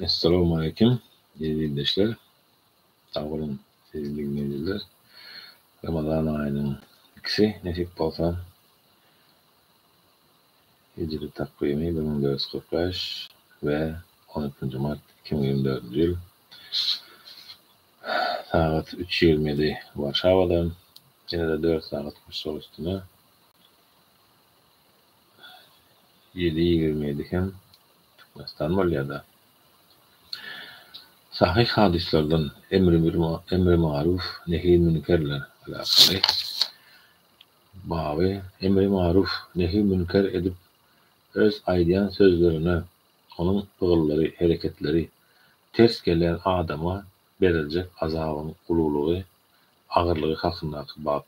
Esselamu Aleyküm dinleyiciler. Sağolun sevgili dinleyiciler. Ramazan ayının ikisi nasip olsa Hicri takvimi 1445 ve 12. Mart 2024 yıl saat 3:27 Varşava'da, yine de 4 saat Kuşsol üstüne 7:27 iken Türkmenistan Molya'da. Sahih hadislerden emri maruf nehi münkerler alakalı babi emri maruf nehi münker edip öz aydiyan sözlerine onun ıgılları, hareketleri ters gelen adama verilecek azabın ululuğu, ağırlığı hakkındaki bab.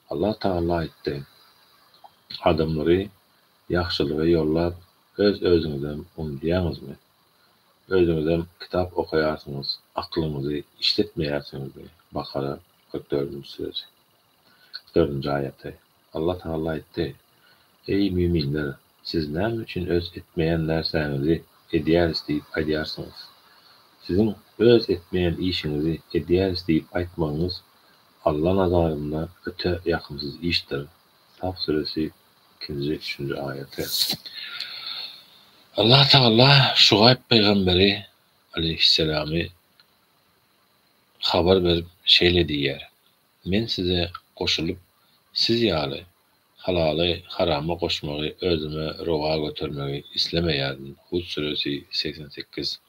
Allah Teala aytti. Adamları yaxşılığa yollap öz-özünüzden umdiyansınız mı? Özünüzden kitap okuyarsınız, aklınızı işletmeyersiniz mi? Bakara 44. sözü. 4. ayeti. Allah Teala aytti. Ey müminler! Siz ne için öz etmeyen dersenizi ediyer isteyip ediyarsınız. Sizin öz etmeyen işinizi ediyer isteyip aytmanız Allah nazarında öte yakınsız iştir. Saf suresi 2. 3. ayeti. Allah Teala Şuayb peygamberi aleyhisselamı haber verip şeyle diyer. Men size koşulup siz ýaly halaly harama koşmagy özüme rova götürmegi islemeyerdim. Hud suresi 88.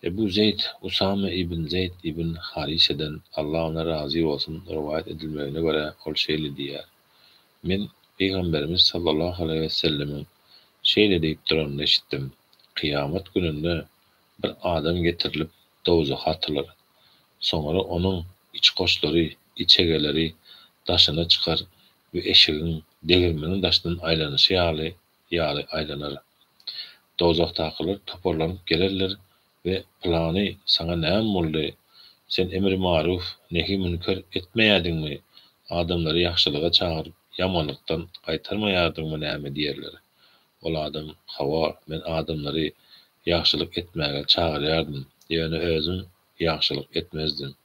Ebu Zeyd Usame ibn Zeyd ibn Harise'den Allah ona razı olsun rivayet edilmegine göre ol şeýle diýär. Men Peygamberimiz sallallahu aleyhi ve sellemin şeýle diýip duranyny işitdim. Kıyamet gününde bir adam getirilip dozaha atylır. Sonra onun iç koşları, içegeleri daşına çıkar ve eşigin degirmenin daşının aylanyşy ýaly aylanar. Dozakdakylar toparlanyp gelirler ve plany sana näme boldy? Sen emri maruf nehi münker etmeýärdiňmi? Adamları yaxşylyga çağırıp yamanlykdan gaýtarmaýardymmy näme diýerler. Ol adam hawa men adamları yaxşylyk etmäge çağırýardym. Ýöne özüm yaxşylyk etmezdim.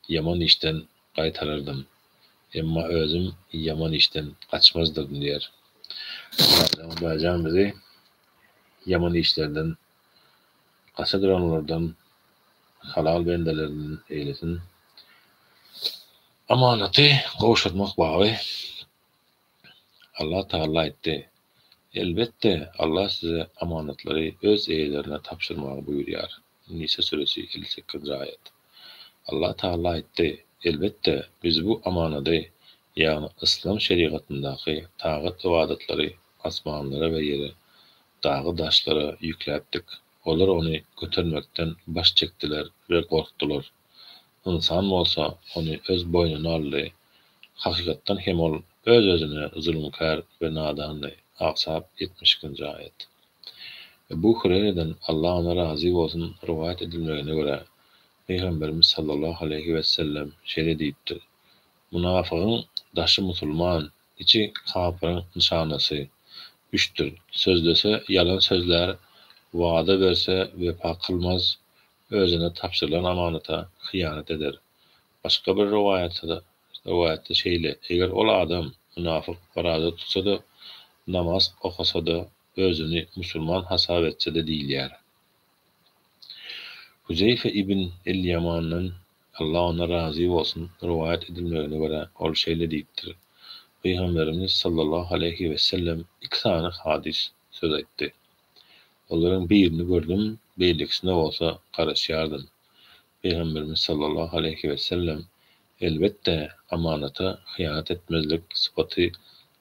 Yaman işten gaýtarardım. Emma özüm yaman işten kaçmazdım diýer. Allah'ım bizi yaman işlerden, kaçadıranlardan, halal bendelerden eylesin. Amanatı kavuşturmak bağı. Allah Teala etti. Elbette Allah size amanatları öz eýlerine tapşyrmagy buyurýar. Nisa suresi 58. ayet. Allah Teala etti. Elbette biz bu amanaty, ýani İslam şeriatyndaky tagat ibadatları asmanlara ve yere, dağı daşlara yükläpdik. Olar onu götürmekden baş çekdiler ve korktular. İnsan bolsa onu öz boynuna aldy. Hakykatdan hem ol öz-özüne zulmkar ve nadandy. Ahzab 72. ayet. Bu Hureyre'den Allah ona razı olsun rivayet edilmegine göre Peygamberimiz sallallahu aleyhi ve sellem şeýle diýipdir. Munafıgın daşı musulman, içi kafirın nişanası üçtür. Sözlese yalan sözler, vaada verse vefa kılmaz, özüne tapşırılan amanata hıyanet eder. Başka bir rivayette şeýle, eger ol adam munafık barada tutsa da, namaz okasa da, özünü musulman hasab etse de diýilýär. Huzeyfe ibn el-Yaman'dan Allah ona razı olsun rivayet edilmegine göre ol şeýle diýipdir. Peygamberimiz sallallahu aleyhi ve sellem iki tane hadis söz etti. Onların birini gördüm, beýleksine bolsa garaşýardım. Peygamberimiz sallallahu aleyhi ve sellem elbette amanata hıyanet etmezlik sıfatı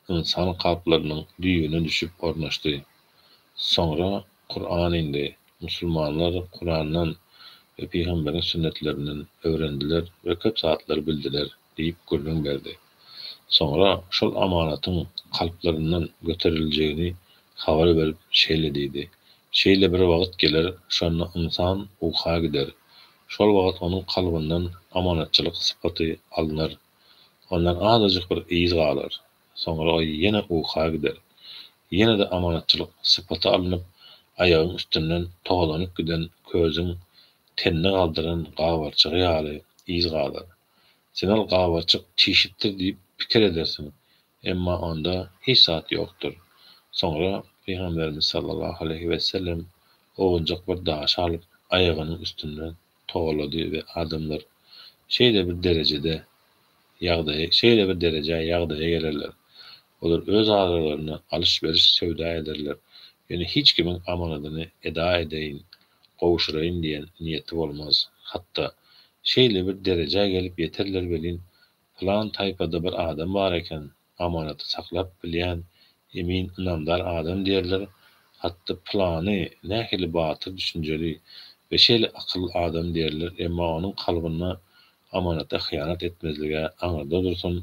insan kalplarının düýüne düşüp ornaşdy. Sonra Kur'an indi. Musulmanlar Kur'an'dan ve Peygamberin sünnetlerinden öğrendiler ve köp saatler bildiler deyip gurrun berdi. Sonra şol amanatın kalplarından götürileceğini haber verip şeýle diýdi. Şeýle bir wagt geler, şonda insan uha gider. Şol wagt onun kalbından amanatçılık sıfatı alınır. Ondan azajyk bir iýiz galar. Sonra o ýene uha gider. Ýene de amanatçılık sıfatı alınıp Ayağın üstünden toğlanyp giden közüň tenine galdyran gabarçygy ýaly iz galar. Sen ol gabarçyk çeşitdir diýip pikir edersin. Emma onda hiç zat ýokdur. Soňra Peýgamberimiz sallallahu aleyhi we sellem owancak bir daş alyp aýagynyň üstünden toglady we adamlar şeýle bir derejede şeýle bir derejä ýagdaýa gelerler. Olar öz aralaryna alış-beriş söwda ederler. Yani hiç kimin amanatyny eda edeýin, gowuşuraýyn diýen niýeti bolmaz. Hatda şeýle bir derejä gelip ýeterler welin plan taýpada bir adam bar eken, amanaty saklap bilýän, emin, inamdar adam diýerler. Hatda plany nähili batyr düşünjeli we şeýle akylly adam diýerler. Emma onuň kalbyna amanata hyýanat etmezlige aňyrda dursun,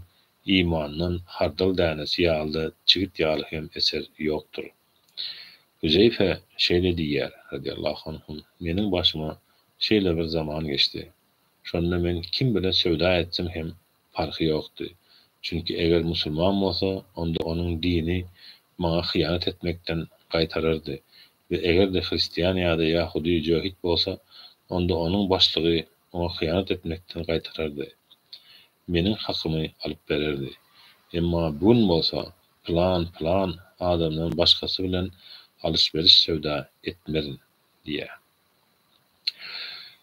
imandan hardal dänesi ýaldy, çigit ýaly hem eser ýokdur. Hüzeyfe şeýle diýär radiyallahu anhum, meniň başyma şeýle bir zaman geçdi. Şonda men kim bilen söwda etsem hem farky ýokdy. Çünki eger musulman bolsa, onda onuň dini maňa hyýanat etmekden gaýtarardy. Ve eger de Hristiýan ýa-da Ýahudi jöhit bolsa, onda onuň başlygy ona hyýanat etmekden gaýtarardy. Meniň hakymy alyp bererdi. Emma bugün bolsa plan adamdan başgasy bilen alış-beriş söwda etmerin diýär.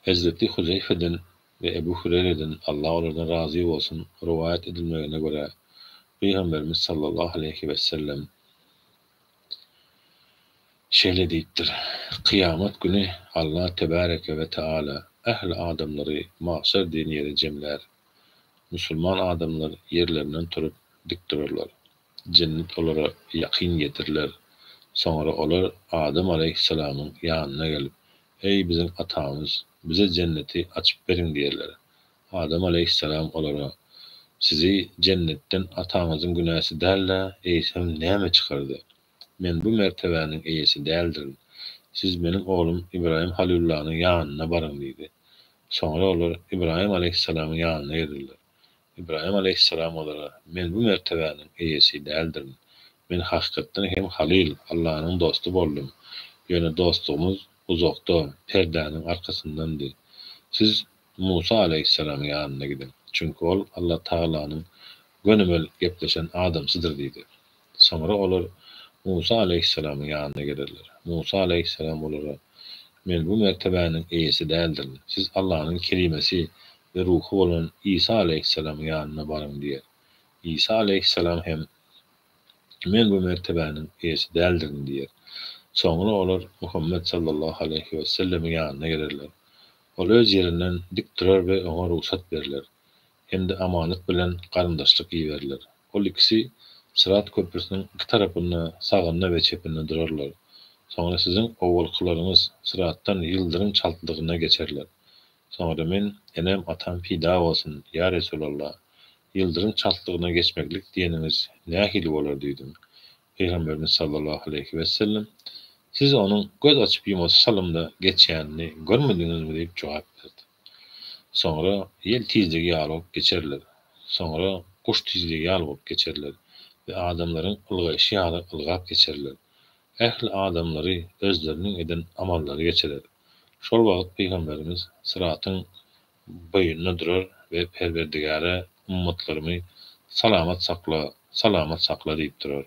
Hazreti Huzeyfe'den ve Ebu Hureyre'den Allah onlardan razı olsun rivayet edilmegine göre Peygamberimiz sallallahu aleyhi ve sellem şeýle diýipdir. Kıyamet günü Allah tebareke ve taala ehli adamları mahşer diýen ýere jemler. Musulman adamlar yerlerinden turup dik durarlar. Cennet olara ýakyn getirler. Sonra olar Adam aleyhisselamın ýanyna gelip, "Ey bizim atamız, bize cenneti açıp berin" diýerler. Adam aleyhisselam olara, "Sizi cennetten ataňyzyň günäsi dälle, eýsem näme çykardy? Men bu mertebäniň eýesi däldirim. Siz meniň oglum İbrahim Halilullah'yň ýanyna barın" diýdi. Sonra olar İbrahim aleyhisselamyň ýanyna geldiler. İbrahim aleyhisselam olara, "Men bu mertebäniň eýesi däldirim. Men hakykatdan hem Halil, Allah'ın dostu boldum. Ýöne dostluğumuz uzakda, perdäniň arkasyndandy. Siz Musa aleyhisselamyň ýanyna gidin. Çünki ol Allah Taala'nın gönümel gepleşen adamsydyr" diýdi. Sonra olar Musa aleyhisselamyň ýanyna gelirler. Musa aleyhisselam olara, "Men bu mertebäniň eýesi däldirim. Siz Allah'ın kelimesi ve ruhu bolan İsa aleyhisselamyň ýanyna barın" diýer. İsa aleyhisselam hem "Men bu mertebäniň eýesi däldirim" diýer. Soňra olar Muhammed sallallahu aleyhi ve sellem'in ýanyna gelirler. Ol öz ýerinden dik durar we ona ruhsat berler. Hem de amanat bilen garyndaşlyk iýerler. Ol ikisi Sırat köprüsiniň iki tarapyna, sagynda we çepinde durarlar. Soňra sizin owalkylaryňyz Sıratdan ýyldyrym çaltdygyna geçerler. Soňra men enem atam fida bolsun, ya Resulallah, ýyldyrym çaltdygyna geçmeklik diýeniňiz nähili bolar diýdim. Peygamberimiz sallallahu aleyhi ve sellem, "Siz onuň göz açyp ýumasa salymda geçýänini görmediňizmi?" diýip jogap berdi. Soňra ýel tizligi ýalyp geçerler. Soňra kuş tizligi ýalyp geçerler ve adamlaryň ylgaşy ýaly ylgap geçerler. Ähli adamlary özleriniň eden amallary geçerler. Şol wagt Peygamberimiz Sıratyň boýunda durar we Perwerdigara ummatlarymy salamat sakla diýip durar.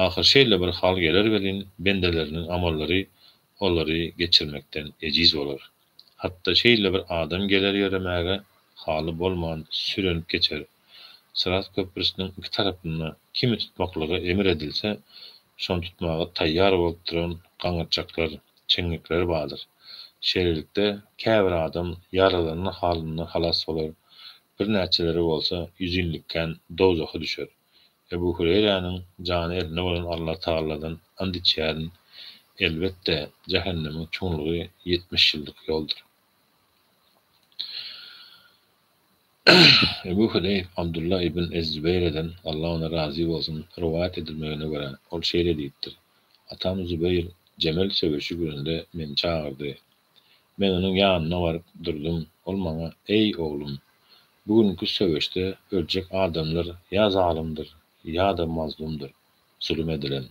Ahir şeýle bir hal geler welin bendeleriniň amallary olary geçirmekden ejiz bolar. Hatda şeýle bir adam geler ýöremäge haly bolman sürenip geçer. Sırat köprüsiniň iki tarapyna kimi tutmaklygy emir edilse, şonu tutmaga taýýar bolup duran gaňyrçaklar, çeňekler bardyr. Şeýlelikde käbir adam yaralanyň halyna halas bolar. Bir näçeleri bolsa ýüzünlikkän dozaha düşer. Ebu Hureyre'nin jany eline bolan Allah Taala'dan and içýärin. Elbette cehennemiň çoňlugy 70 ýyllyk ýoldur. Ebu Hureyre Abdullah ibn Ez-Zübeyir'den Allah ona razı bolsun rivayet edilmegine göre ol şeýle diýipdir. Atam Zübeyir Cemel söwüşi gününde meni çağırdy. Men onuň ýanyna baryp durdum. Ol maňa, "Ey oglum, bugünkü söwüşde öljek adamlar ýa zalymdyr, ýa-da mazlumdyr, zulüm edilen.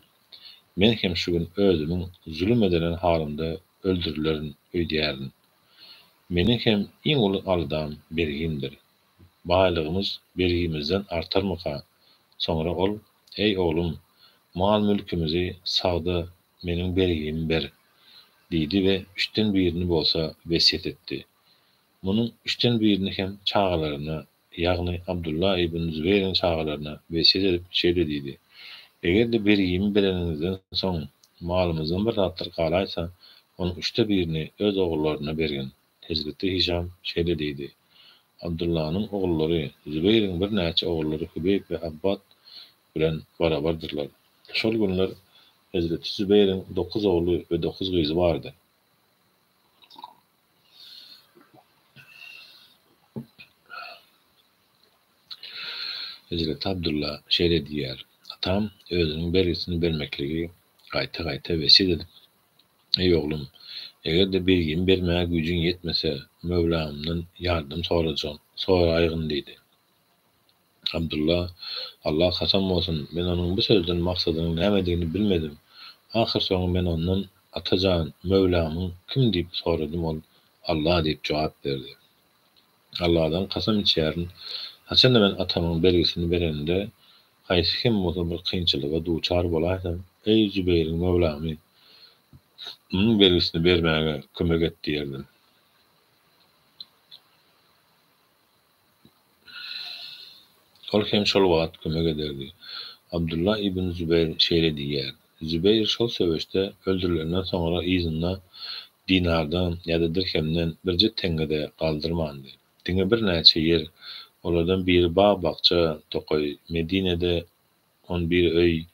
Men hem şu gün özümün zulüm edilen halımda öldürülerin öýdýärin. Meni hem iň uly aldam bergimdir. Baýlygymyz bergimizden artarmyka? Soňra ol, ey oglum, mal mülkimizi sagda meniň bergimi ber, diýdi we üçden birini bolsa wesiýet etdi. Munyň üçden birini hem çagalaryna, ýagny Abdullah ibn Zübeyriň çagalaryna wesiýet edip şeýle diýdi: Egerde bergimi bereningizden soň malymyzdan bir zatlar galaýsa, onuň üçde birini öz oglaryna bergin. Hezreti Hişam şeýle diýdi: Abdullah'nyň oglary, Zübeyriň bir näçe oglary Hubeyb we Abbad bilen barabardyrlar. Şol günler Hezreti Zübeyriň 9 ogly we 9 gyzy bardy. Hezreti Abdullah şeýle diýär: Atam özüniň bergisini bermekligi gaýta-gaýta wesiýet edip: Ey oglum, egerde bergimi bermäge güýjüň ýetmese, Mövlamdan ýardym soraýgyn diýdi. Abdullah, Allah kasam bolsun, men onuň bu sözden maksadynyň nämedigini bilmedim. Ahir soňy men ondan atajan Mövlamyň kim diýip soradym, ol Allah diýip jogap berdi. Allah'dan kasam içýärin, haçanda men atamyň bergisini berende haýsy kim bolsa bir kynçylyga duçar bolaýsam, ey Zübeyriň Mövlamy, onuň bergisini bermäge kömek et diýerdim. Ol hem şol wagt kömek ederdi. Abdullah ibn Zübeyr şeýle diýär: Zübeyr şol söwüşde öldürilenden soňra izinna dinardan ýa-da dirhemden birje tengede galdyrmandy. Diňe bir näçe ýer, olardan biri bağ-bakça, tokoy, Medine'de 11 öý,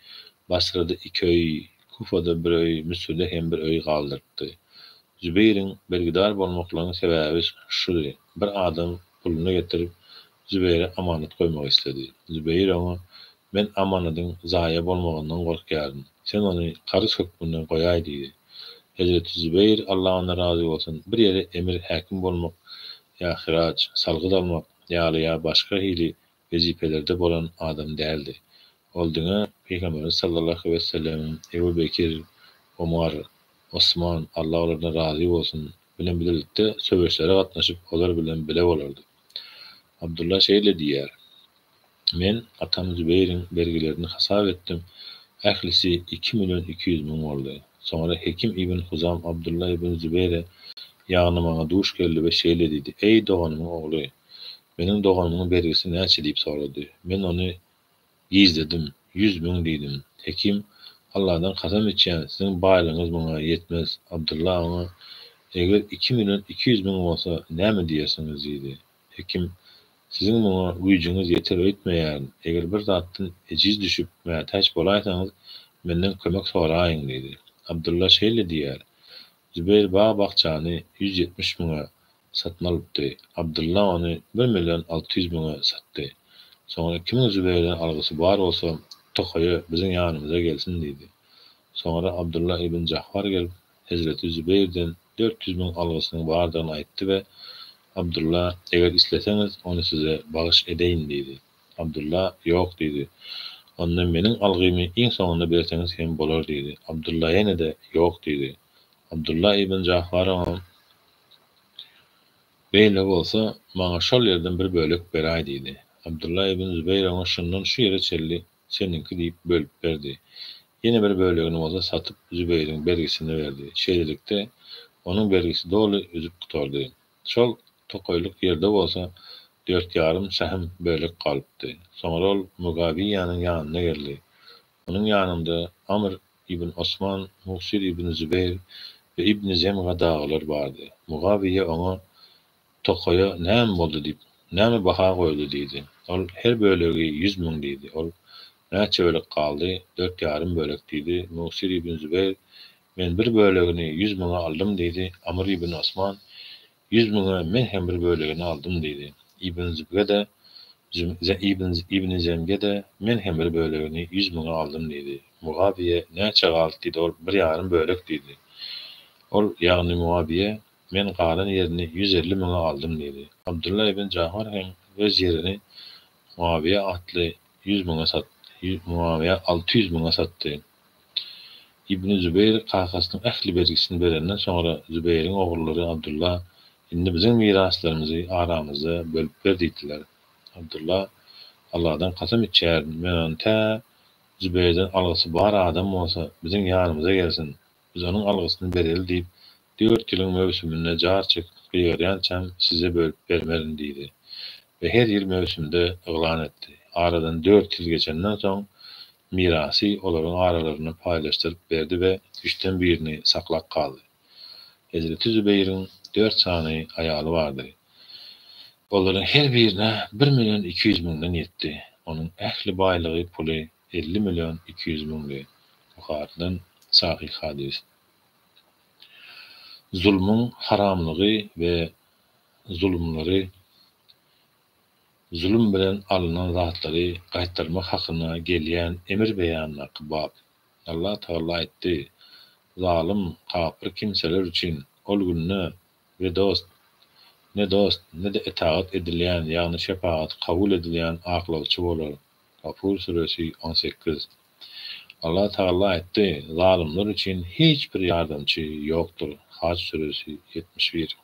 Basra'da 2 öý, Kufada 1 öý, Müsürde hem 1 öý galdyrdy. Zübeyriň bergidar bolmaklarynyň sebäbi şudy: bir adam puluny getirip Zübeyre amanet koymak istedi. Zübeyir ona, men amanatyň zaýa bolmagyndan gorkýarym. Sen ony karys hökmünden goýaý diýdi. Hezreti Zübeyir, Allah ona razy bolsun, bir ýere emir häkim bolmak, ýa hiraç, salgyt almak, ýa başga hili wezipelerde bolan adam däldi. Ol diňe Peýgamberimiz sallallahu aleyhi we sellem, Ebu Bekir, Omar, Osman, Allah olardan razy bolsun, bilen birlikde söwüşlere gatnaşyp olar bilen bile bolardy. Abdullah şeýle diýär: Men atam Zübeyriň bergilerini hasap etdim. Ählisi 2.200.000 boldy. Soňra Hekim ibn Huzam Abdullah ibn Zübeyre ýagny maňa duş geldi we şeýle diýdi: Ey doganymyň ogly, meniň doganymyň bergisi näçe diýip sorady. Men ony gizledim, 100.000 diýdim. Hekim, Allah'dan kasam içýän, siziň baýlygyňyz muňa ýetmez. Abdullah ona, eger 2.200.000 bolsa näme diýersiňiz diýdi. Hekim, siziň muňa güýjüňiz ýeter öýtmeýär. Eger bir zatdan ejiz düşüp mätäç bolaýsaňyz, menden kömek soraýyň diýdi. Abdullah şeýle diýär: Zübeyir bağ-bakçany 170.000'a satyn alypdy. Abdullah ony 1.600.000'a satdy. Soňra kimin Zübeyrden algysy bar bolsa, tokoýa biziň ýanymyza gelsin diýdi. Soňra Abdullah ibn Jahvar gelip Hezreti Zübeyrden 400.000 algysynyň bardygyny aýtdy we Abdullah, eger isleseňiz ony size bagyş edeýin diýdi. Abdullah, ýok diýdi. Onda meniň algymy iň soňunda berseňiz hem bolar diýdi. Abdullah ýene de ýok diýdi. Abdullah ibn Jahvar ona, beýle bolsa, maňa şol ýerden bir bölek beräý diýdi. Abdullah ibn Zübeyr ona şundan şu ýere çelli, seninki diýip bölüp berdi. Ýene bir bölegini bolsa satyp Zübeyriň bergisini berdi. Şeýlelikde onuň bergisi doly üzüp gutardy. Şol tokoýluk ýerde bolsa 4,5 sähem bölek galypdy. Soňra ol Mugawiýanyň ýanyna geldi. Onuň ýanynda Amr ibn Osman, Muhsir ibn Zübeyr we ibn Zemga daglar bardy. Mugawiýa ona, tokoýa näme boldy diýip, näme baha goýdy diýdi. Ol her bölegi 100.000 diýdi. Ol näçe bölek galdy? 4,5 bölek diýdi. Muhsir ibn Zübeyr, men bir bölegini 100.000'a aldym diýdi. Amr ibn Osman, 100.000'a men hem bir bölegini aldym diýdi. İbn Zübeyr de İbn Zemge de men hem bir bölegini 100.000'a aldym diýdi. Mugawiýa näçe galdy diýdi. Ol 1,5 bölek diýdi. Ol ýagny Mugawiýa, men galan ýerini 150.000'a aldym diýdi. Abdullah ibn Jahvar hem öz ýerini Mugawiýa atly 100.000'a satdy. Mugawiýa 600.000'a satdy. İbn Zübeyr Qaqasynyň ähli bergisini berenden sonra Zübeyriň oğulları Abdullah indi bizim miraslarymyzy aramyzda bölüp berdiler. Abdullah Allah'dan kasam içer men tä Zübeyrden algysy bar adam bolsa bizim ýanymyza gelsin. Biz onuň algysyny bereli diýip 4 ýylyň mewsümine jarçyk gyrýançam size bölüp bermerin diýdi. Ve her ýyl mewsümde yglan etdi. Aradan 4 ýyl geçenden soň mirasy olaryň aralaryna paýlaşdyryp berdi we 3-den birini saklap kaldy. Hazreti Zübeyriň 4 sany aýaly bardy. Olaryň her birine 1.200.000'den ýetdi. Onuň ähli baýlygy puly 50.200.000. Buhari'den sahih hadis. Zulmün haramlygy we zulüm bilen alynan zatlary gaýtarmak hakyna gelýän emir beýanyna bab. Allah Taala aýtdy: "Zalim, kafir kimseler üçin ol günne we ne dost ne de itaat edilýän ýagny şefaat kabul edilýän aklawçy bolar." Gafur suresi 18. Allah Taala aýtdy: "Zalimler üçin hiç bir ýardamçy ýokdur." Hac suresi 71.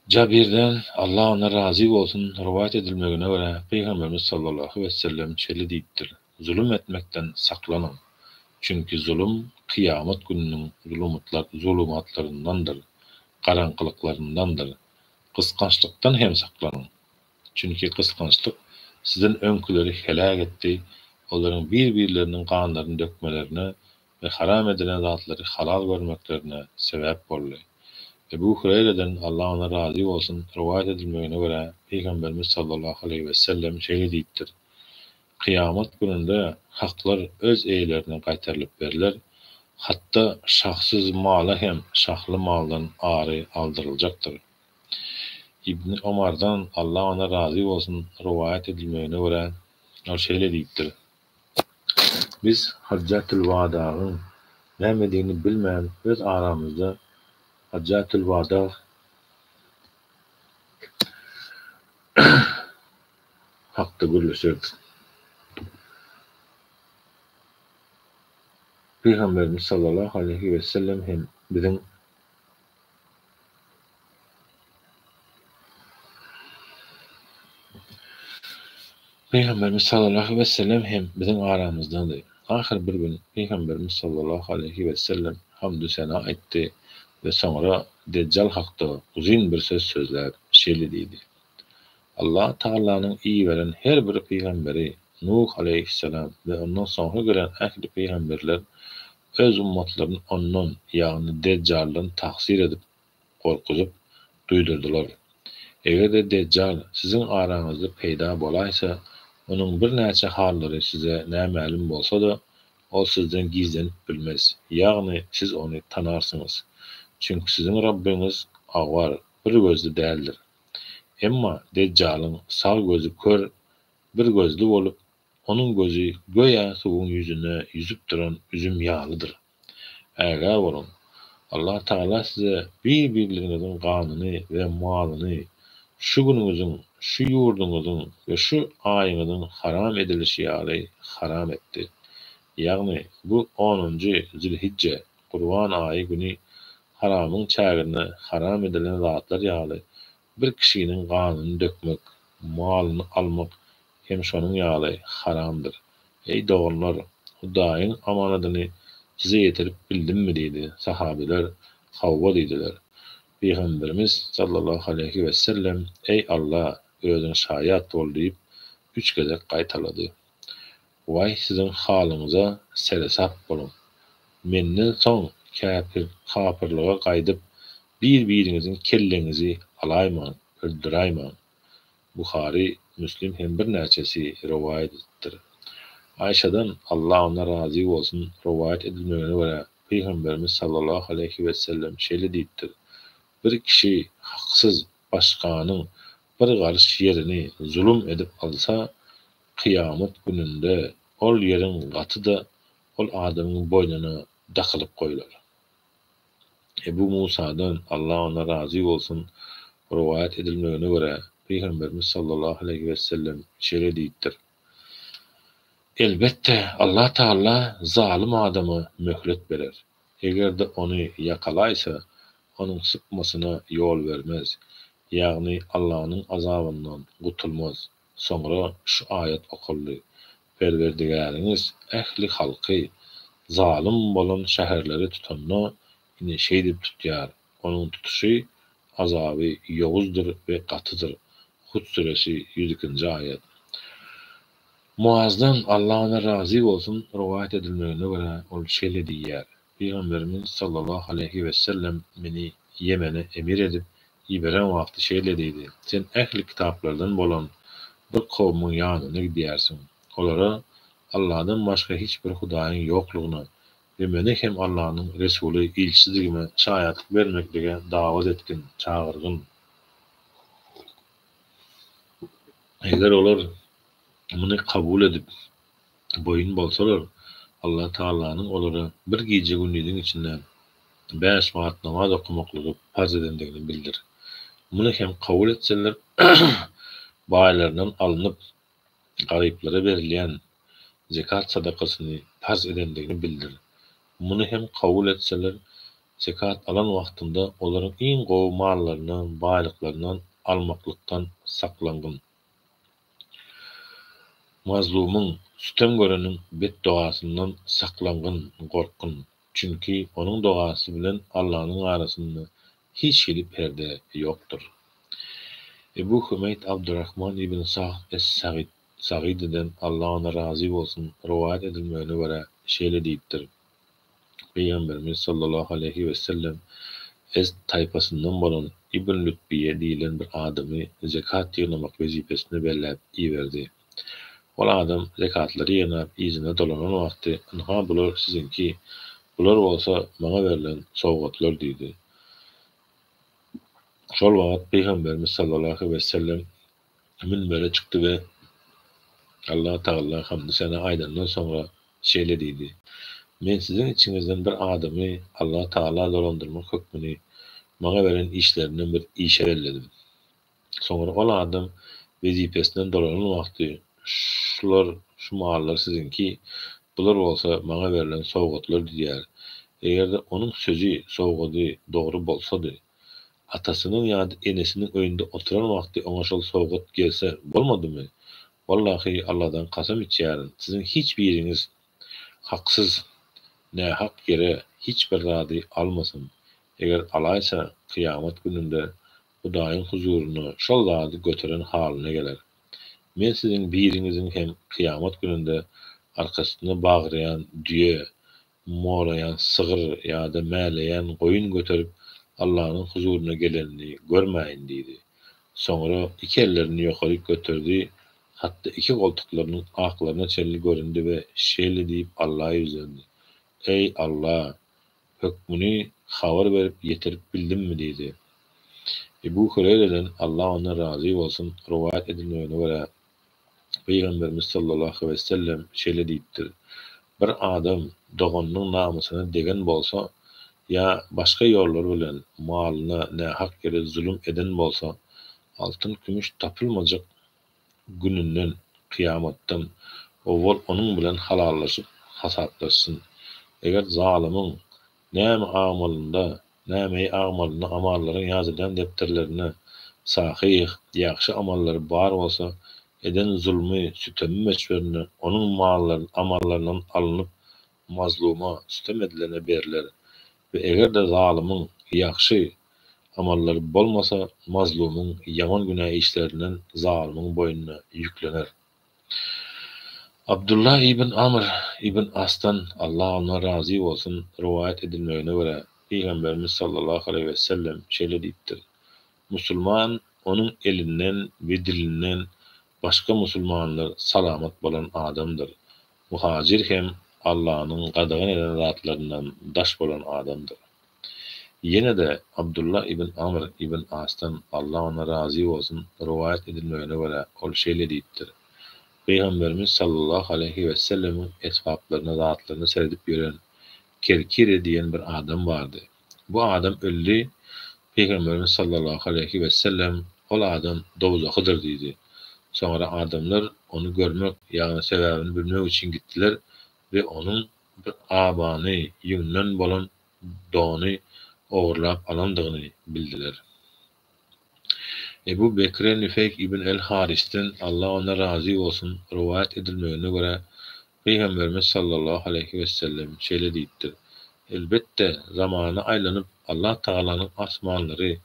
Cabirden Allah ona razı bolsun rivayet edilmegine göre Peygamberimiz sallallahu aleyhi ve sellem şeýle diýipdir: "Zulüm etmekden saklanın. Çünkü zulüm kıyamet gününün zulumatlarındandır, karanqylyklaryndandır. Kıskançlıktan hem saklanın. Çünkü kıskançlık sizin önküleri helak etdi, olaryň bir-birleriniň kanlaryny dökmelerine ve haram edilen zatları halal görmeklerine sebep boldy." Ebu Hureyre'den Allah ona razı olsun rivayet edilmegine göre Peygamberimiz sallallahu aleyhi ve sellem şeýle diýipdir: "Kıyamet gününde haklar öz eýlerine gaýtarylyp beriler, hatta şahsyz mala hem şahly maldan ary aldyryljakdyr." İbn Ömer'den Allah ona razı olsun rivayet edilmegine göre o şeýle diýipdir: "Biz Haccatul Vada'yň näme bilmän öz aramyzda Haccatul Vada hakda görüşürdik. Peygamberimiz sallallahu aleyhi ve sellem hem bizim aramızdandy. Ahir bir gün Peygamberimiz sallallahu aleyhi ve sellem hamdü sena etdi ve sonra Deccal hakda uzun bir söz sözler şeýle diýdi: Allah Taalanyň iyi veren her bir peýgamberi Nuh aleyhisselam ve ondan sonra gelen ähli peýgamberler öz ummatlaryny ondan ýagny Deccaldan taksir edip korkutup duýdurdylar. Egerde Deccal sizin aranızda peýda bolaýsa, onuň bir näçe hallary size nämälim bolsa-da, o sizden gizlenip bilmez. Ýagny siz onu tanarsyňyz. Çünkü sizin Rabbiniz awar, bir gözlü däldir. Emma Deccal'ın sağ gözü kör, bir gözlü bolup, onun gözü göýe suwuň ýüzüne yüzüp duran üzüm ýalydyr. Äge bolun. Allah Taala size bir-birleriňiziň ganyny we malyny şu günüňiziň, şu ýurduňyzyň we şu aýyňyzyň haram edilişi ýaly haram etdi. Ýagny bu 10-njy Zilhicce Qurban aýy güni haramyň çägine haram edilen zatlar ýaly bir kişiniň ganyny dökmek, malyny almak hem şonuň ýaly haramdyr. Ey doganlar, Hudaýyň amanatyny size ýetirip bildimmi diýdi sahabeler, hawwa diýdiler. Peygamberimiz sallallahu aleyhi ve sellem ey Allah özüň şaýat bol diýip 3 gezek gaýtalady. Vay sizin halyňyza seresap bolun. Menden soň kafirlyga gaýdyp bir-biriňiziň kelleňizi alaýman, öldüräýman. Buhari, Müslim hem bir näçesi rivayet etdir. Ayşadan Allah ona razı bolsun rivayet edilmegine göre Peygamberimiz sallallahu aleyhi ve sellem şeýle diýipdir: Bir kişi haksız başkanyň bir garşy ýerini zulüm edip alsa, kıyamet gününde ol ýeriň gaty da ol adamyň boýnuna dakylyp goýular. Ebu Musa'dan Allah ona razı bolsun rivayet edilmegine göre Peygamberimiz sallallahu aleyhi ve sellem şeýle diýipdir: Elbette Allah Taala zalim adama möhlet berer. Eger de onu yakalaysa, onun sıkmasına yol vermez. Yani Allah'ın azabından gutulmaz. Sonra şu ayet okuldu. Perverdigariniz ehli halkı zalim bolan şäherleri tutanna ine şeýdip tutýar. Onun tutuşy azaby ýowuzdur we gatydyr. Hud suresi 102. ayet. Muazdan Allah'ına razı bolsun rivayet edilmegine görä ol şeýle diýýär. Peygamberimiz sallallahu aleyhi ve sellem meni Yemen'e emir edip iberen wagty şeýle diýdi. Sen ehli kitaplardan bolan bir kowmyň ýanyna gidýärsiň. Olara Allah'dan başga hiç bir hudaýyň ýoklugyna we meni hem Allah'ın Resulü ilçidigime şaýatlyk bermeklige dawat etgin, çağırgyn. Eger olar muny kabul edip boyun bolsalar, Allah Taala'nın olara bir gece gündüzün içinden 5 saat namaz okumaklygy farz edendigini bildir. Muny hem kabul etseler, baýlaryndan alınıp garyplara berilýän zekat sadakasyny farz edendigini bildir. Muny hem kabul etseler, zekat alan wagtynda olaryň iň gowy mallaryny, baýlyklaryndan almaklykdan saklangyn. Mazlumyň, sütem görenin bedduasyndan saklangyn, gorkun. Çünki onuň duasy bilen Allah'ın arasynda hiç şeýle perde ýokdur. Ebu Hümeyd Abdurrahman ibn Sa'd es-Sa'id'den Allah ona razı bolsun rivayet edilmegine görä şeýle diýipdir. Peygamberimiz sallallahu aleyhi ve sellem ez taypasyndan bolan İbn Lütbiye diýilen bir adamy zekat ýynamak wezipesine belläp iýerdi. Ol adam zekatlary ýynap izine dolanan wagty "Aha bular sizinki, bular bolsa maňa berilen sowgatlar" diýdi. Şol wagt Peygamberimiz sallallahu aleyhi ve sellem minbere çykdy we Allah Taala hamdy sana aýdandan soňra şeýle diýdi. Men sizin içinizden bir adamy Allah Taala dolandyrmak hökmüni maňa beren işlerinden bir iş elledim. Soňra ol adam wezipesinden dolanan wagty şu mallar sizinki, bular bolsa maňa berilen sowgatlar diýär. Egerde onuň sözü, sowgaty dogry bolsady, atasynyň ýa-da enesiniň öýünde oturan wagty oňa şol sowgat gelse bolmadymy? Wallahi Allah'dan kasam içýärin, sizin hiç biriniz haksız, nähak yere hiç bir zady almasyn. Eger alaýsa, kıyamet gününde Hudaýyň huzuryna şol zady götüren halyna geler. Men sizin birinizin hem kıyamet gününde arkasyna bagyrayan düýe, morayan sygyr ýa-da mäleýän goýun götürüp Allah'ın huzuryna gelenini görmäýin diýdi. Soňra iki ellerini ýokary götürdi, hatda iki goltuklarynyň aklaryna çelli göründi we şeýle diýip Allah'a ýüzlendi. Ey Allah, hökmüni habar berip ýetirip bildimmi diýdi. Ebu Hureyre'den Allah ona razı bolsun rivayet edilmegine görä Peygamberimiz sallallahu aleyhi ve sellem şeýle diýipdir. Bir adam doganyň namusyna degen bolsa ya başka ýollar bilen malyna nähak yere zulüm eden bolsa, altyn kümüş tapylmajak gününden, kıyamatdan owal onuň bilen halallaşyp hasaplaşsyn. Eger zalimyň näme amalynda, näme amalyna amallaryň ýazylan depterlerine sahih, ýaxşy amallary bar bolsa, eden zulmy, sütemi meçberini onuň mallaryny, amallarynyň alınıp mazluma, sütem edilene beriler. Ve eger de zalimyň ýaxşy amallary bolmasa, mazlumyň ýaman günah işlerinden zalimyň boýnuna ýüklener. Abdullah ibn Amr ibn As'tan Allah ona razı bolsun rivayet edilmegine görä Peygamberimiz sallallahu aleyhi ve sellem şeýle diýipdir. Musulman onuň elinden we dilinden başka musulmanlar salamat bolan adamdır. Muhacir hem Allah'ın qadağan eden zatlarından daş bolan adamdır. Yine de Abdullah ibn Amr ibn As'tan Allah ona razı bolsun rivayet edilmegine görä ol şeýle diýipdir. Peygamberimiz sallallahu aleyhi ve sellem'in eshablaryna zatlaryny seredip ýören Kerkire diýen bir adam bardy. Bu adam öldü. Peygamberimiz sallallahu aleyhi ve sellem ol adam dowzakydyr diýdi. Soňra adamlar onu görmek, yani sebäbini bilmek için gittiler ve onun bir abany, ýünden bolan dony ogurlap alandygyny bildiler. Ebu Bekre Nüfeyk ibn el-Haris'ten Allah ona razı olsun rivayet edilmegine göre Peygamberimiz sallallahu aleyhi ve sellem şeýle diýipdir. Elbette zamanı aylanyp Allah Taala'nın asmanları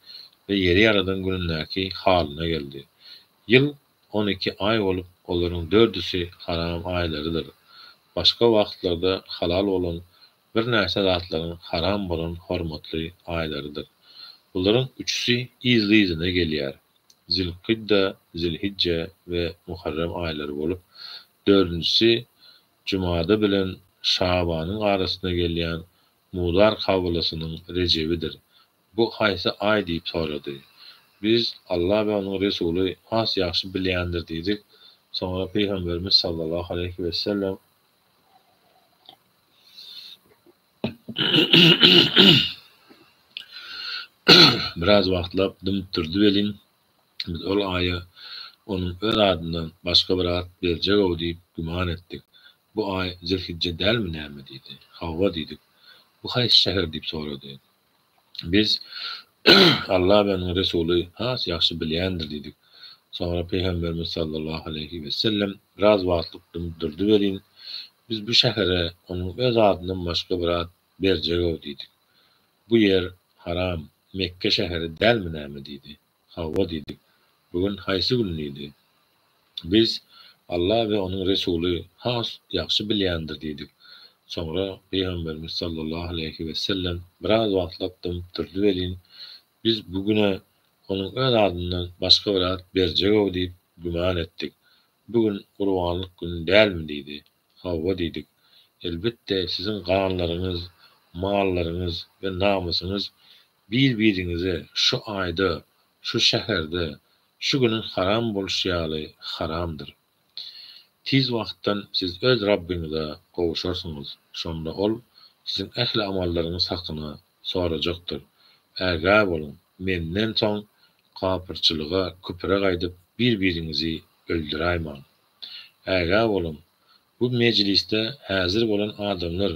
ve yeri yaradan günündäki halyna geldi. Yıl 12 ay olup olaryň 4'üsi haram aylarydyr. Başga wagtlarda halal olan bir näçe zatlaryň haram bolan hormatly aylarydyr. Bunların üçüsi izli-izine gelýär. Zilqidde, Zilhicce ve Muharrem ayları bolup, dördüncüsü Cumada bilen Şabanyň arasyna gelýän Mudar kabulasynyň Recebidir. Bu haýsy ay diýip sorady. Biz Allah ve onun Resulü has ýaşy bilýändir diýdik. Sonra Peygamberimiz sallallahu aleyhi ve sellem biraz wagtlap dymtyrdy welin. Biz ol aýy onun öz adyndan başga bir ad berjek o diýip güman etdik. Bu ay Zilhicce dälmi näme diýdi? Hawwa diýdik. Bu haýsy şäher diýip sorady. Biz Allah ve onun Resulü has ýaşy bilýändir diýdik. Sonra Peygamberimiz sallallahu aleyhi ve sellem biraz wagtlyk dymtyrdy welin. Biz bu şähere onun öz adyndan başga bir ad berjek o diýdik. Bu yer haram, Mekke şäheri dälmi näme diýdi? Hawwa diýdik. Bugün haýsy gün idi? Biz Allah ve onun Resulü has ýaşy bilýändir diýdik. Sonra Peygamberimiz sallallahu aleyhi ve sellem biraz wagtlap dymtyrdy welin. Biz bugüne onun öz adyndan başga bir ad berjek o diýip güman etdik. Bugün Gurbanlyk günü dälmi diýdi? Hawwa diýdik. Elbette sizin ganlaryňyz, mallaryňyz ve namusyňyz bir-biriňize şu aýda, şu şäherde, şu günün haram boluşýaly haramdyr. Tiz wagtdan siz öz Rabbiňize gowuşarsyňyz. Şonda ol sizin ähli amallaryňyz hakyna sorajakdyr. Ägä bolun, menden soň gapyrçylyga, küpre gaýdyp bir-biriňizi öldüräýmäň. Ägä bolun, bu mejliste häzir bolan adamlar,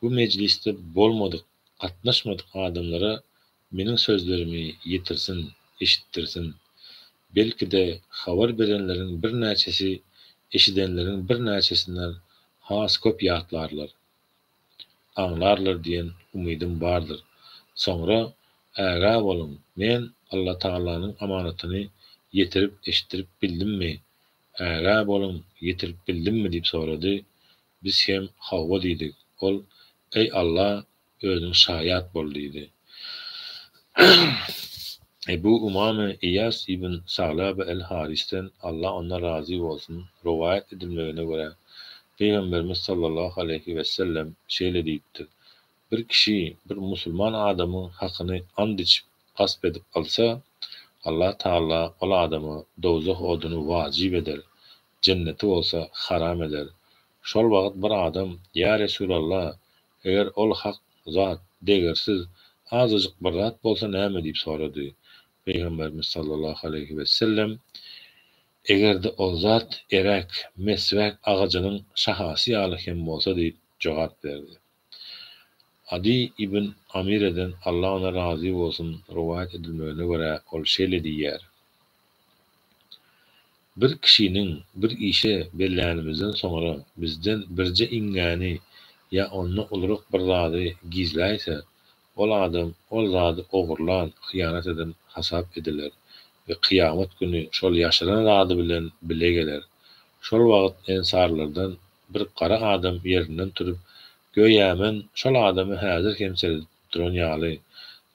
bu mejliste bolmadyk, gatnaşmadyk adamlara meniň sözlerimi ýetirsin, eşitdirsin. Belki de habar berenleriň bir näçesi, eşidenleriň bir näçesinden has köp ýatlarlar. Anlarlar diýen umydym bardyr. Sonra ägä bolun, men Allah Taala'nın amanatyny ýetirip eşitdirip bildimmi? Ägä bolun, ýetirip bildimmi diýip sorady. Biz hem hawwa diýdik. Ol, ey Allah, özüň şaýat bol diýdi. Ebu Umame İyas ibn Sa'laba el-Haris'ten Allah ona razı olsun rivayet edilmegine göre Peygamberimiz sallallahu aleyhi ve sellem şeýle diýipdir. Bir kişi bir musulman adamın hakyny and içip gasp edip alsa, Allah Taala ol adamy dozaq oduny wajib eder, cenneti bolsa haram eder. Şol wagt bir adam, ya Resulallah, eger ol hak zat degersiz azıcık bir zat bolsa näme diýip sorady. Peygamberimiz sallallahu aleyhi ve sellem egerde ol zat erek, mesvek ağacının şahasy ýaly hem bolsa diýip jogap berdi. Adi ibn Amire'den Allah ona razı olsun rivayet edilmegine göre ol şeýle diýär. Bir kişinin bir işe belänimizden sonra bizden birce ingäni ya onu olarak bir zady gizläýse, ol adam ol zady ogurlan, hyýanat eden hasap ediler ve kıyamet günü şol ýaşyran zady bilen bile geler. Şol wagt ensarlardan bir qara adam ýerinden turup, göýämen şol adamy häzir hemsel duran ýaly.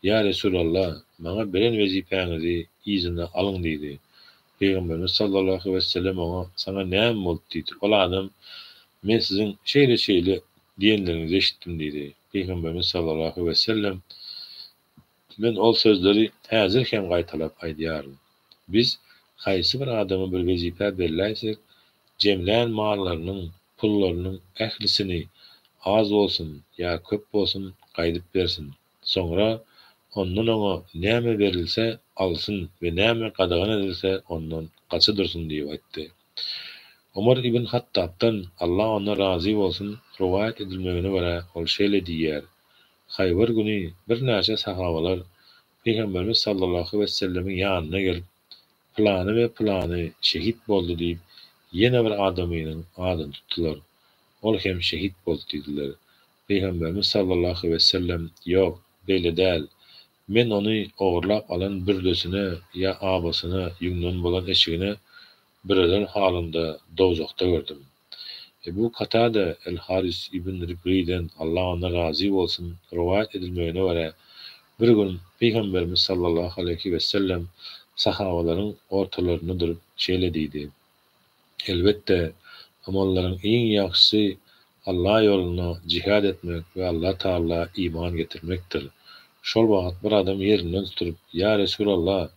Ya Resulallah, maňa beren wezipäňizi izinden alyň diýdi. Peygamberimiz sallallahu aleyhi ve sellem ona sana näme boldy diýdi. Ol adam, men sizin şeýle diýenlerinizi eşitdim diýdi. Peygamberimiz sallallahu aleyhi ve sellem men ol sözleri häzir hem gaýtalap aýdýarym. Biz haýsy bir adamy bir wezipä berläýsek, jemlän mallarynyň, pullarynyň ählisini az bolsun ýa köp bolsun gaýdyp bersin. Soňra ondan ona näme berilse alsın we näme gadagan edilse ondan gaça dursun diýip aýtdy. Ömer ibn Hattab'dan Allah ona razı olsun rivayet edilmegine göre ol şeýle diýýär. Haybar günü bir näçe sahabalar Peygamberimiz sallallahu aleyhi ve sellemin ýanyna gelip plany we plany şehit boldy diýip ýene bir adamynyň adyny tutdular. Ol hem şehit boldy diýdiler. Peygamberimiz sallallahu aleyhi ve sellem ýok, beýle däl. Men ony ogurlap alan bürdesine ýa abasyna ýüňden bolan eşigine bireden halynda dozakda gördüm. Ebu Katada el-Haris ibn Ribri'den Allah ona razı olsun rivayet edilmegine göre bir gün Peygamberimiz sallallahu aleyhi ve sellem sahabaların ortalarına durup şeýle diýdi. Elbette amallaryň iň ýagşysy Allah ýoluna jihad etmek we Allah Taala iman getirmekdir. Şol wagt bir adam ýerinden tutup, "Ya Resulallah,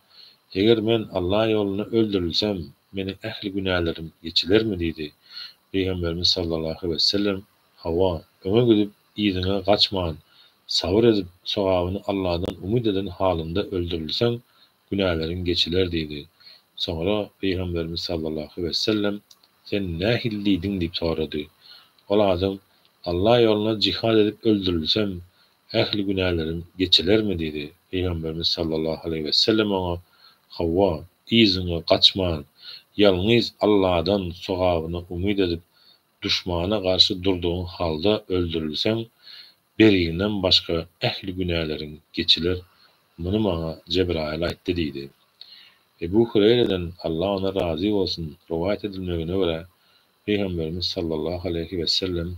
eger men Allah ýoluna öldürilsem, meniň ähli günahlarym geçilermi?" diýdi. Peygamberimiz sallallahu aleyhi ve sellem, "Hawa, öňe gidip ýyzyňa gaçman, sabır edip sogabyny Allah'dan umyd eden halynda öldürilsen, günahlaryň geçiler" diýdi. Soňra Peygamberimiz sallallahu aleyhi ve sellem, "Sen nähil diýdiň?" diýip sorady. Ol adam, "Allah ýoluna jihad edip öldürilsem, ähli günahlarym geçilermi?" diýdi. Peygamberimiz sallallahu aleyhi ve sellem oňa, "Hawa, ýyzyňa gaçman, ýalňyz Allah'dan sogabyny umyd edip düşmana garşy durduğun halda öldürilsen, beriginden başga ähli günahlaryň geçiler. Muny maňa Cebrail aýtdy" diýdi. Ebu Hureyre'den Allah ona razı olsun rivayet edilmegine göre Peygamberimiz sallallahu aleyhi ve sellem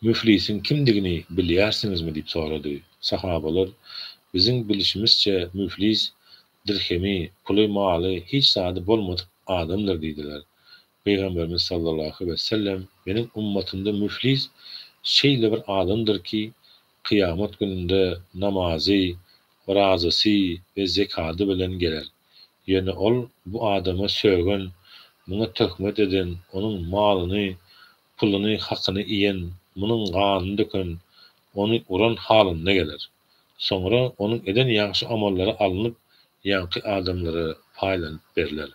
müflisin kimdigini bilýärsiňizmi diýip sorady. Sahabalar, "Biziň bilişimizçe müflis dirhemi, puly, maly hiç sady bolmadyk adamdyr" diýdiler. Peygamberimiz sallallahu aleyhi ve sellem, "Meniň ummatymda müflis şeýle bir adamdyr ki, kıyamet gününde namazy, razasy we zekaty bilen geler. Ýöne ol bu adama sögen, muňa töhmet eden, onuň malyny, puluny, hakyny iýen, munyň ganyny döken, ony uran halynda geler. Soňra onuň eden ýagşy amallary alınıp, ýanky adamlara paýlanyp beriler.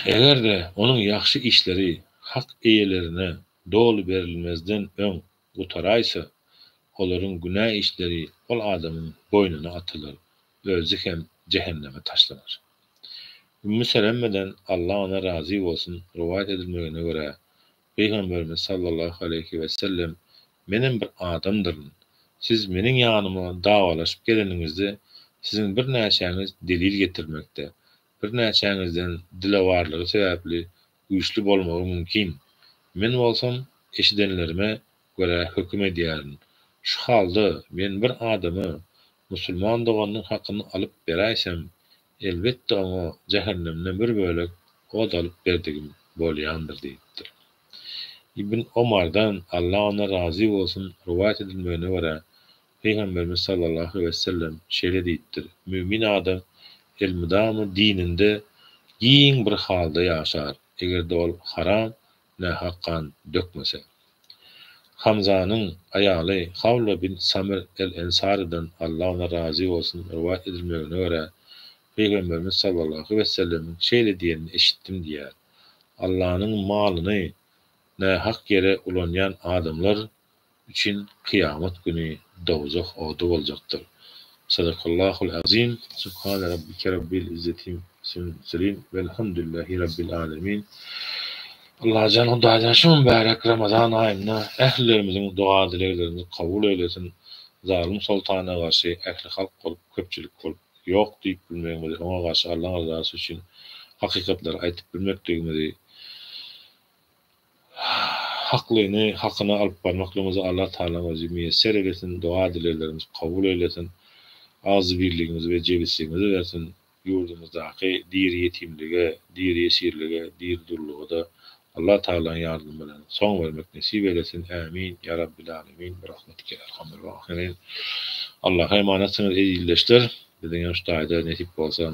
Egerde onuň ýagşy işleri hak eýelerine dolu berilmezden öň gutaraýsa, olaryň günah işleri ol adamyň boýnuna atylar, özü hem cehenneme taşlanır." Ümmü Selemme'den Allah ona razı olsun rivayet edilmegine göre Peygamberimiz sallallahu aleyhi ve sellem, "Menem bir adamdyryn. Siz meniň ýanyma dawalaşyp geleniňizde siziň bir näçäňiz delil getirmekde, bir näçäňizden dilewarlygy sebäpli güýçli bolmagy mümkin. Men bolsam eşidenlerime göre höküm edýärin. Şu halda men bir adamy musulman doganyň hakyny alyp beräýsem, elbette oňa cehennemden bir bölek od alyp berdigim bolýandyr" diýipdir. İbn Omar'dan Allah ona razı olsun rivayet edilmegine göre Peygamberimiz sallallahu aleyhi ve sellem şeýle diýipdir: "Mümin adam elmidamy dininde giň bir halda ýaşar, egerde ol haram nähakkan dökmese." Hamzanyň aýaly Havla bin Samir el-Ensari'den Allah ona razı olsun rivayet edilmegine göre Peygamberimiz sallallahu aleyhi ve sellem şeýle diýeni eşitdim diýär: "Allah'ın malyny nähak yere ulanýan adamlar üçin kıyamet günü dozak odu boljakdyr." Sadakallahul azim. Subhane rabbike rabbil izzeti silin velhamdülillahi rabbil alemin. Allah canı dağdan şu mübarek Ramazan ayında ehlilerimizin dua dileklerini kabul eylesin. Zalim sultana karşı ehli halk olup köpçülük olup yok deyip bilmemiz, ona karşı Allah'ın rızası için hakikatleri aytıp bilmekteğimizi, haklını, hakkını alıp barmaklığımızı Allah Teala'mızı müyesser eylesin, dua dileklerimizi kabul eylesin, ağzı birliğimizi ve celisliğimizi versin, yurdumuzdaki dir yetimliğe, dir yesirliğe, dir durluğa da Allah Teala'nın yardımıyla son vermek nasip eylesin. Amin. Ya Rabbil Alemin. Rahmetike erhamir rahimin. Allah'a emanetsiniz ey ildeşler. Dediğiniz dayda nasip olsa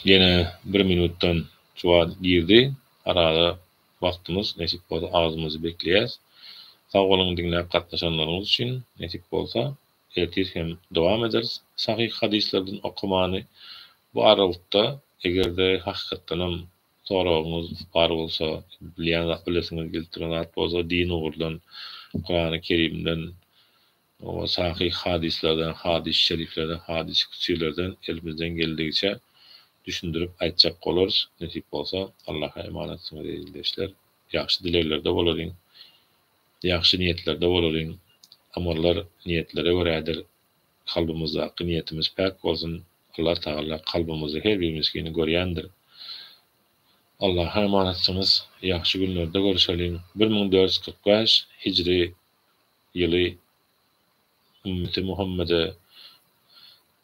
yine bir minuttan çuva girdi. Arada vaktimiz nasip olsa ağzımızı bekleyeceğiz. Sağ olun dinleyip katlaşanlarımız için nasip olsa ertir hem devam ederiz. Sahih hadislerden okumanı Bu aralykda egerde hakykatdanam soragyňyz bar bolsa, bilýän zat bilesiňiz, geltiren zat bolsa din ugurdan, Kur'an-ı Kerimden, o sahih hadislerden, hadis şeriflerden, hadis küçüklerden elimizden geldiğince düşündürüp aýtjak bolarys. Nesip bolsa Allaha emanetçiler diýilýär. Ýaxşy dileklerde bolaryň, ýaxşy niýetlerde bolaryň. Amallar niýetlere göredir. Kalbymyzdaky niýetimiz pek bolsun. Allah Taala kalbymyzy her birimiskini görýändir. Allaha emanetçimiz, ýaxşy günlerde görüşelim. 1445 Hicri ýyly ümmeti Muhammed'e,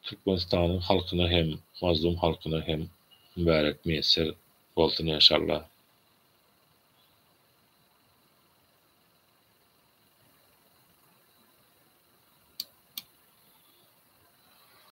Türkmenistan'ın halkına hem mazlum halkına hem mübarek meýesser bolsun inşallah.